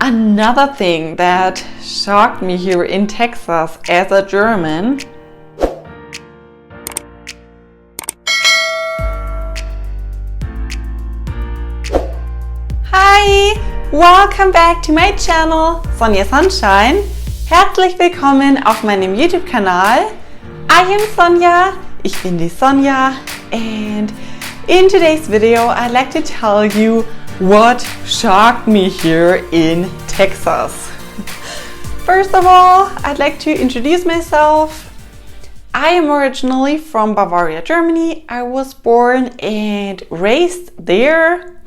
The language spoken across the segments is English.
Another thing that shocked me here in Texas as a German. Hi, welcome back to my channel, Sonja Sunshine. Herzlich willkommen auf meinem YouTube-Kanal. I am Sonja, ich bin die Sonja, and in today's video I'd like to tell you what shocked me here in Texas. First of all, I'd like to introduce myself. I am originally from Bavaria, Germany. I was born and raised there.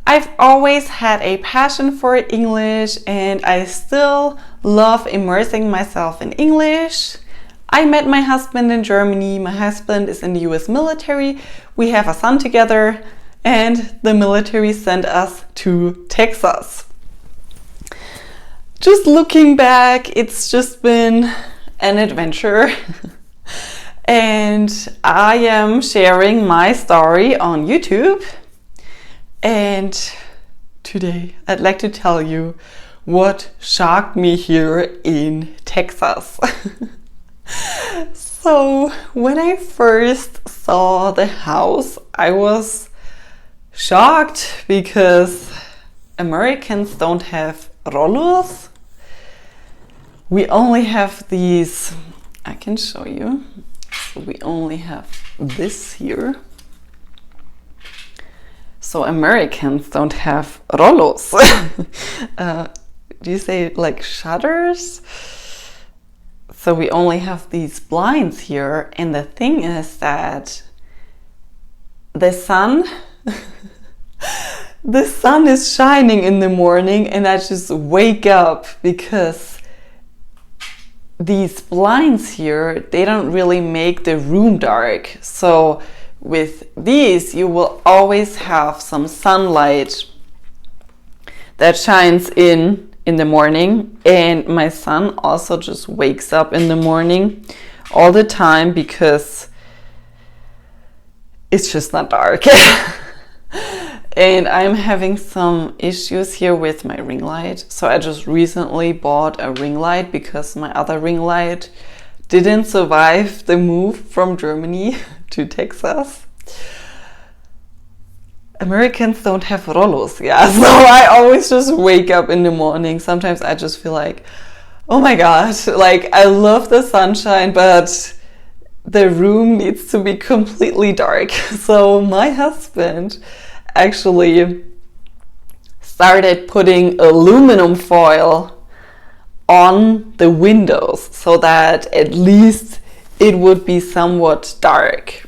I've always had a passion for English and I still love immersing myself in English. I met my husband in Germany. My husband is in the US military. We have a son together and the military sent us to Texas. Just looking back, it's just been an adventure. And I am sharing my story on YouTube. And today I'd like to tell you what shocked me here in Texas. So when I first saw the house, I was shocked because Americans don't have Rollos. We only have these, I can show you. So we only have this here. So Americans don't have Rollos. Do you say like shutters? So we only have these blinds here. And the thing is that the sun is shining in the morning and I just wake up because these blinds here, they don't really make the room dark. So with these, you will always have some sunlight that shines in the morning. And my son also just wakes up in the morning all the time because it's just not dark. And I'm having some issues here with my ring light. So I just recently bought a ring light because my other ring light didn't survive the move from Germany to Texas. Americans don't have Rollos, yeah. So I always just wake up in the morning. Sometimes I just feel like, oh my gosh, like I love the sunshine, but the room needs to be completely dark. So my husband actually started putting aluminum foil on the windows so that at least it would be somewhat dark.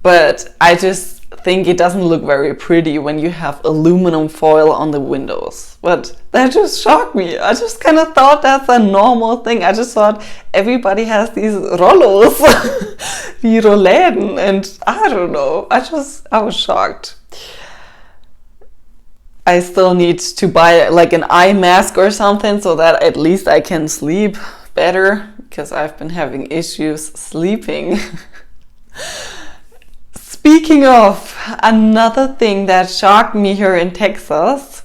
But I just think it doesn't look very pretty when you have aluminum foil on the windows. But that just shocked me. I just kind of thought that's a normal thing. I just thought everybody has these Rollos, die Roläden, and I don't know. I was shocked. I still need to buy like an eye mask or something so that at least I can sleep better because I've been having issues sleeping. Speaking of another thing that shocked me here in Texas,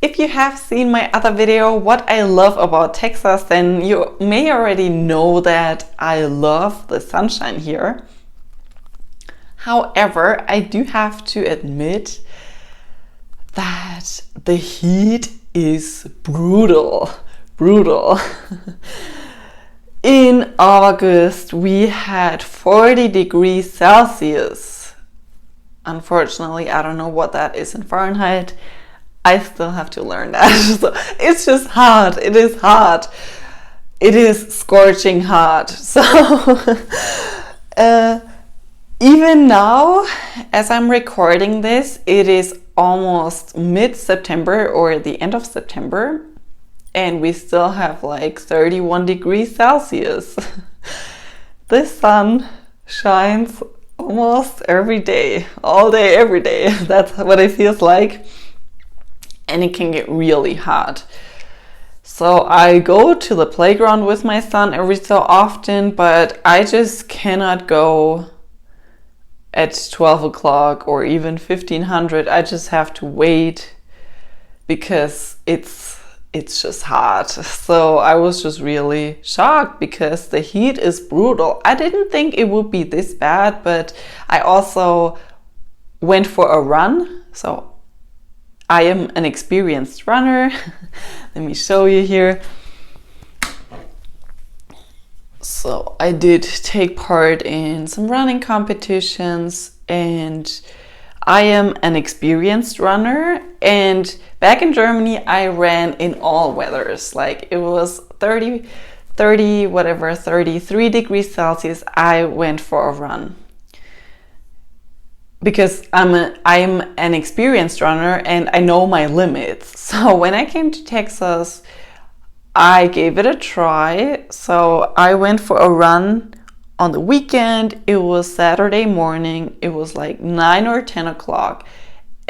if you have seen my other video, what I love about Texas, then you may already know that I love the sunshine here. However, I do have to admit that the heat is brutal. In August, we had 40 degrees Celsius. Unfortunately, I don't know what that is in Fahrenheit. I still have to learn that. So it's just hot. It is hot. It is scorching hot. So even now, as I'm recording this, it is almost mid-September or the end of September. And we still have like 31 degrees Celsius. The sun shines almost every day, all day, every day. That's what it feels like. And it can get really hot. So I go to the playground with my son every so often, but I just cannot go at 12 o'clock or even 1500. I just have to wait because it's just hot. So I was just really shocked because the heat is brutal. I didn't think it would be this bad, but I also went for a run. So I am an experienced runner. Let me show you here. So I did take part in some running competitions, and I am an experienced runner. And back in Germany, I ran in all weathers. Like it was 33 degrees Celsius. I went for a run because I'm an experienced runner and I know my limits. So when I came to Texas, I gave it a try. So I went for a run on the weekend. It was Saturday morning. It was like 9 or 10 o'clock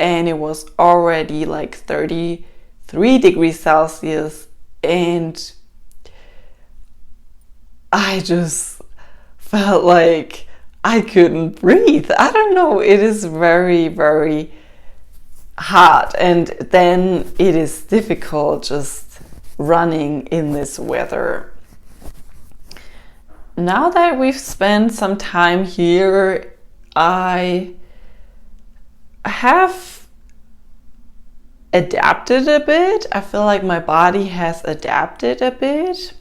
and it was already like 33 degrees Celsius, and I just felt like I couldn't breathe. I don't know. It is very, very hot, and then it is difficult just running in this weather. Now that we've spent some time here, I have adapted a bit. I feel like my body has adapted a bit,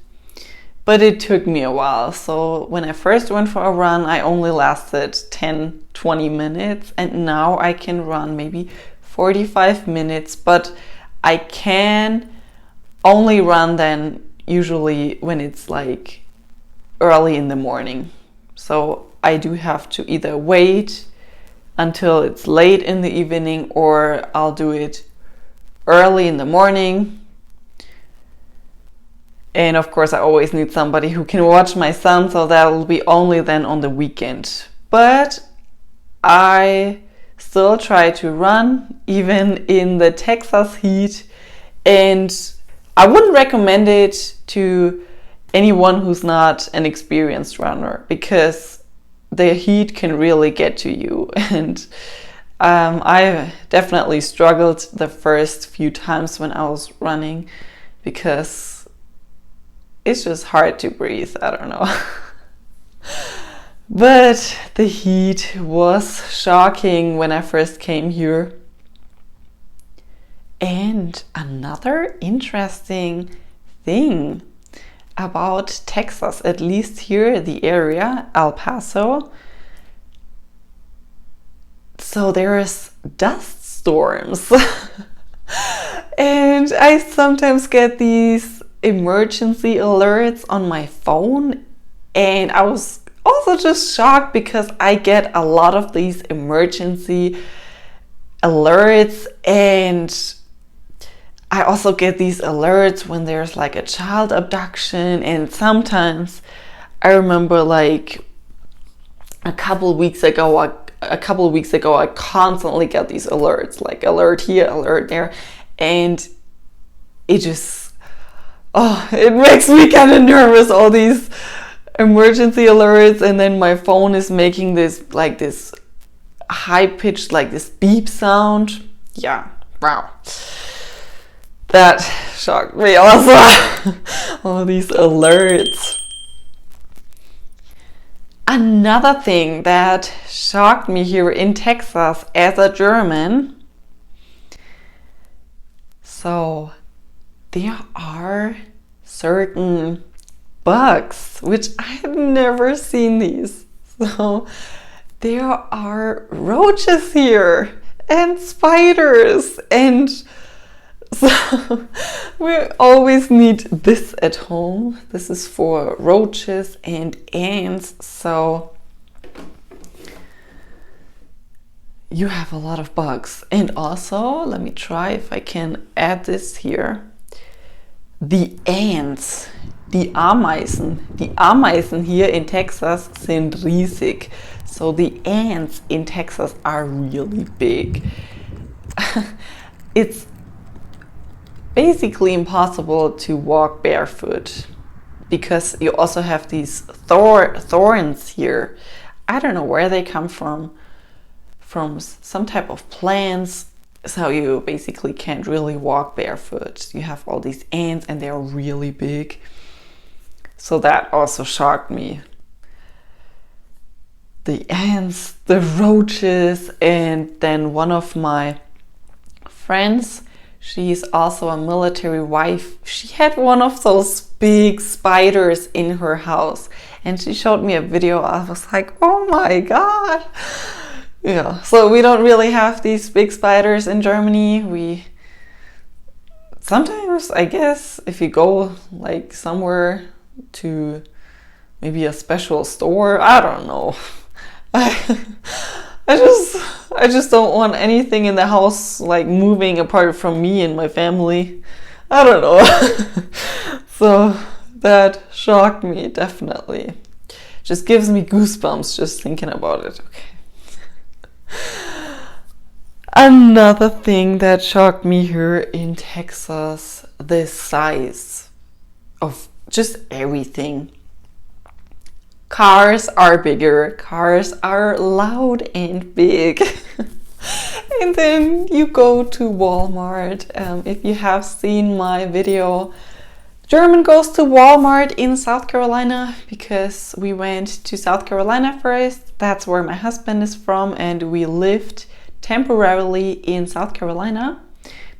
but it took me a while. So when I first went for a run, I only lasted 10-20 minutes, and now I can run maybe 45 minutes, but I can only run then usually when it's like early in the morning. So I do have to either wait until it's late in the evening, or I'll do it early in the morning. And of course I always need somebody who can watch my son, so that will be only then on the weekend. But I still try to run even in the Texas heat, and I wouldn't recommend it to anyone who's not an experienced runner, because the heat can really get to you. And I definitely struggled the first few times when I was running, because it's just hard to breathe. I don't know. But the heat was shocking when I first came here. And another interesting thing about Texas, at least here, the area, El Paso. So there's dust storms. And I sometimes get these emergency alerts on my phone. And I was also just shocked because I get a lot of these emergency alerts, and I also get these alerts when there's like a child abduction. And sometimes I remember like a couple of weeks ago I constantly get these alerts, like alert here, alert there, and it just, it makes me kind of nervous, all these emergency alerts. And then my phone is making this high pitched, like this beep sound. Yeah, wow. That shocked me also. All these alerts. Another thing that shocked me here in Texas as a German. So there are certain bugs which I had never seen these. So there are roaches here and spiders, and so we always need this at home. This is for roaches and ants. So you have a lot of bugs. And also, let me try if I can add this here. The ants, die Ameisen. Die Ameisen hier in Texas sind riesig. So the ants in Texas are really big. It's basically impossible to walk barefoot because you also have these thorns here. I don't know where they come from some type of plants. So you basically can't really walk barefoot. You have all these ants and they're really big. So that also shocked me. The ants, the roaches, and then one of my friends, she's also a military wife. She had one of those big spiders in her house and she showed me a video. I was like, oh my God. Yeah, so we don't really have these big spiders in Germany. We sometimes, I guess, if you go like somewhere to maybe a special store, I don't know. I just don't want anything in the house like moving apart from me and my family. I don't know. So that shocked me definitely. Just gives me goosebumps just thinking about it. Okay. Another thing that shocked me here in Texas, the size of just everything. Cars are bigger, cars are loud and big. And then you go to Walmart. If you have seen my video, German goes to Walmart in South Carolina, because we went to South Carolina first. That's where my husband is from, and we lived temporarily in South Carolina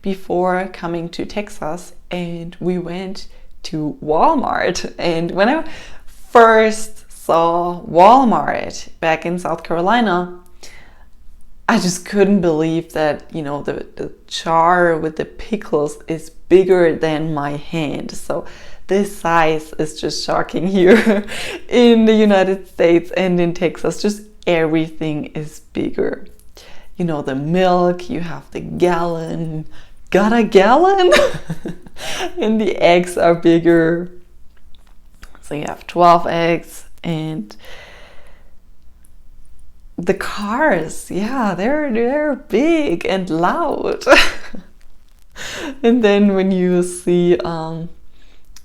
before coming to Texas, and we went to Walmart. And when I first saw Walmart back in South Carolina, I just couldn't believe that, you know, the jar with the pickles is bigger than my hand. So this size is just shocking here in the United States and in Texas. Just everything is bigger. You know, the milk, you have the gallon, got a gallon? And the eggs are bigger. So you have 12 eggs, and the cars, yeah, they're big and loud. And then when you see,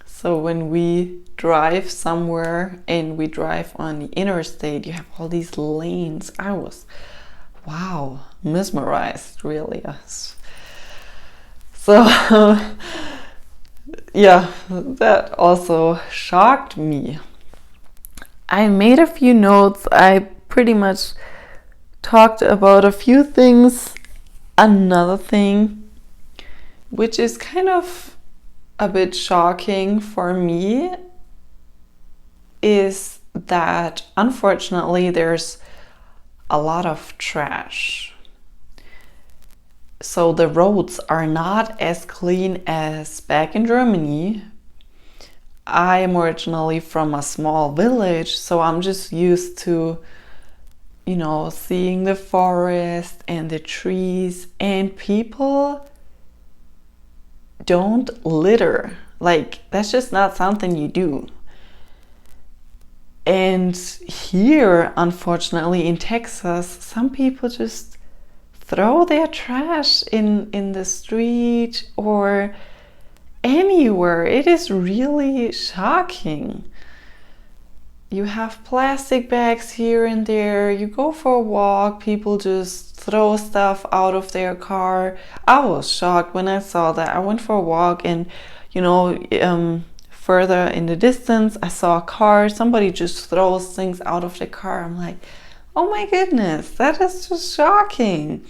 so when we drive somewhere and we drive on the interstate, you have all these lanes. I was, wow, mesmerized, really. Yes. So, yeah, that also shocked me. I made a few notes. I pretty much talked about a few things. Another thing, which is kind of a bit shocking for me, is that unfortunately there's a lot of trash. So the roads are not as clean as back in Germany. I am originally from a small village, so I'm just used to, you know, seeing the forest and the trees, and people don't litter. Like, that's just not something you do. And here, unfortunately, in Texas, some people just throw their trash in the street or anywhere. It is really shocking. You have plastic bags here and there. You go for a walk, people just throw stuff out of their car. I was shocked when I saw that. I went for a walk, and, you know, further in the distance, I saw a car. Somebody just throws things out of the car. I'm like, oh my goodness, that is just shocking.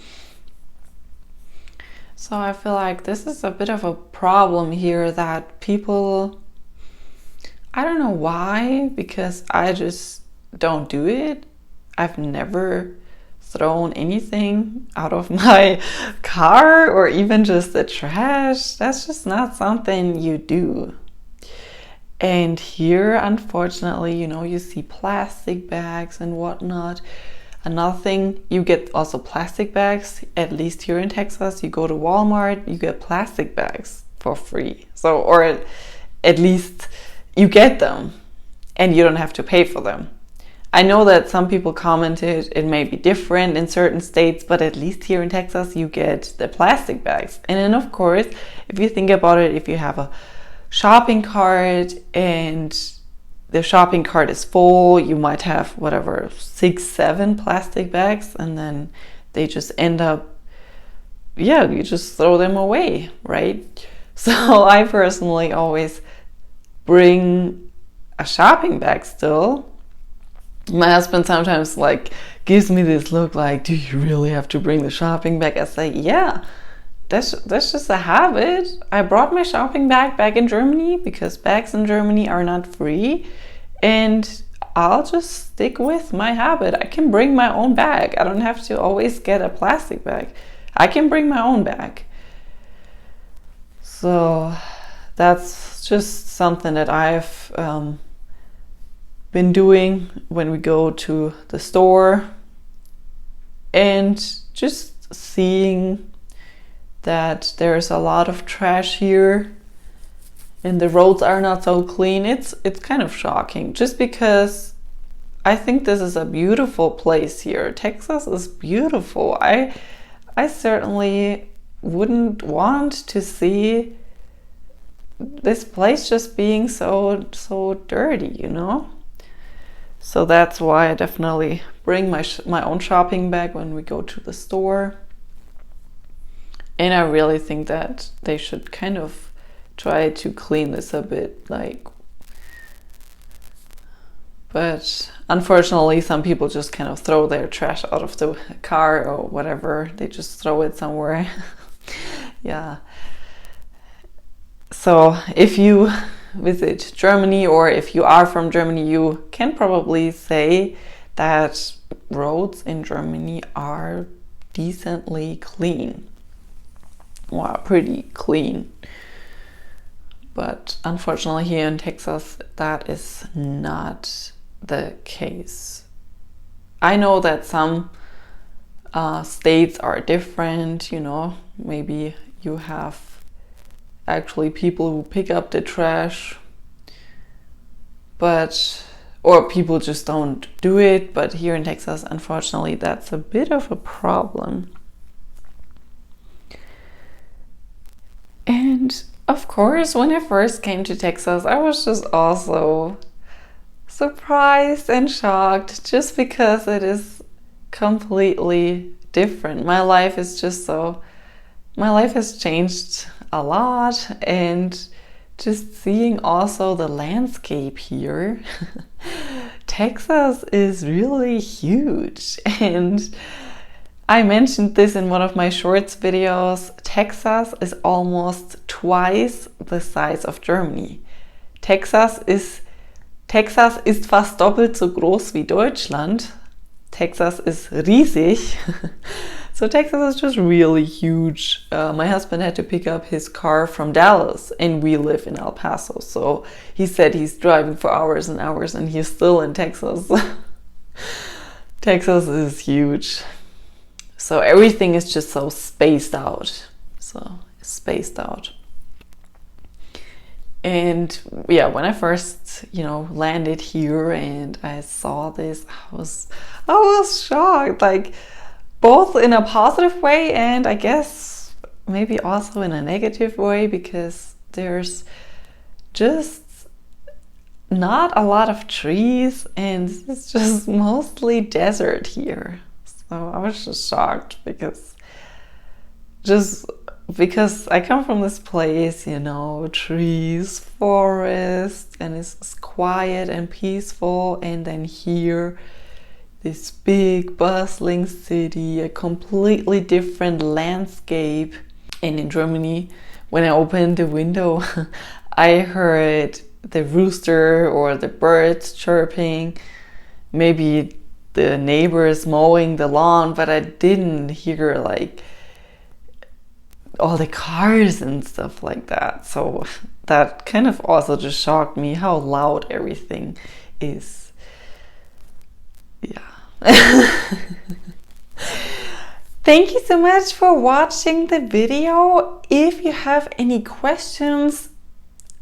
So I feel like this is a bit of a problem here, that people, I don't know why, because I just don't do it. I've never thrown anything out of my car or even just the trash. That's just not something you do. And here, unfortunately, you know, you see plastic bags and whatnot. Another thing, you get also plastic bags, at least here in Texas. You go to Walmart, you get plastic bags for free. So, or at least you get them and you don't have to pay for them. I know that some people commented it may be different in certain states, but at least here in Texas, you get the plastic bags. And then, of course, if you think about it, if you have a shopping cart and the shopping cart is full, you might have whatever, 6, 7 plastic bags, and then they just end up yeah, you just throw them away, right? So I personally always bring a shopping bag still. My husband sometimes like gives me this look like, do you really have to bring the shopping bag? I say, yeah, that's just a habit. I brought my shopping bag back in Germany because bags in Germany are not free, and I'll just stick with my habit. I can bring my own bag. I don't have to always get a plastic bag. I can bring my own bag. So that's just something that I've been doing when we go to the store, and just seeing that there's a lot of trash here and the roads are not so clean. It's kind of shocking, just because I think this is a beautiful place here. Texas is beautiful. I certainly wouldn't want to see this place just being so dirty, you know? So that's why I definitely bring my own shopping bag when we go to the store. And I really think that they should kind of try to clean this a bit, like, but unfortunately some people just kind of throw their trash out of the car or whatever. They just throw it somewhere. Yeah. So if you visit Germany, or if you are from Germany, you can probably say that roads in Germany are decently clean. Well, pretty clean. But unfortunately here in Texas, that is not the case. I know that some states are different, you know, maybe you have actually people who pick up the trash, or people just don't do it. But here in Texas, unfortunately, that's a bit of a problem. And of course, when I first came to Texas, I was just also surprised and shocked, just because it is completely different. My life has changed a lot, and just seeing also the landscape here. Texas is really huge, and I mentioned this in one of my shorts videos. Texas is almost twice the size of Germany. Texas ist fast doppelt so groß wie Deutschland. Texas is riesig. So Texas is just really huge. My husband had to pick up his car from Dallas, and we live in El Paso. So he said he's driving for hours and hours, and he's still in Texas. Texas is huge. So everything is just so spaced out. And yeah, when I first, landed here and I saw this, I was shocked, like, both in a positive way and I guess maybe also in a negative way, because there's just not a lot of trees and it's just mostly desert here. So I was just shocked because I come from this place, trees, forest, and it's quiet and peaceful, and then here, this big bustling city, a completely different landscape. And in Germany, when I opened the window, I heard the rooster or the birds chirping, maybe the neighbors mowing the lawn, but I didn't hear like all the cars and stuff like that. So that kind of also just shocked me how loud everything is. Yeah. Thank you so much for watching the video. If you have any questions,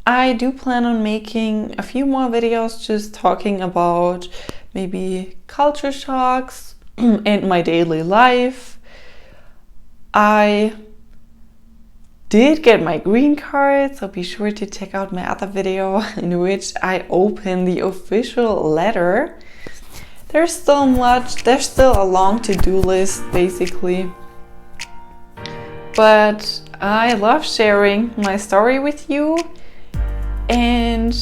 I do plan on making a few more videos just talking about maybe culture shocks and my daily life. I did get my green card, so be sure to check out my other video in which I open the official letter. There's still a long to-do list basically, but I love sharing my story with you. And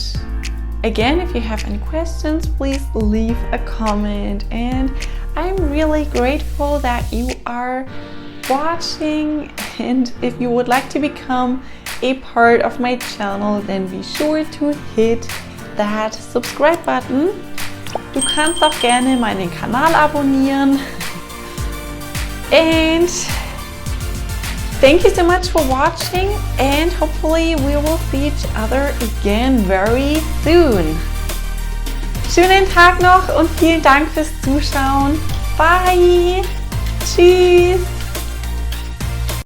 again, if you have any questions, please leave a comment. And I'm really grateful that you are watching. And if you would like to become a part of my channel, then be sure to hit that subscribe button. Du kannst auch gerne meinen Kanal abonnieren. And thank you so much for watching, and hopefully we will see each other again very soon. Schönen Tag noch und vielen Dank fürs Zuschauen. Bye. Tschüss.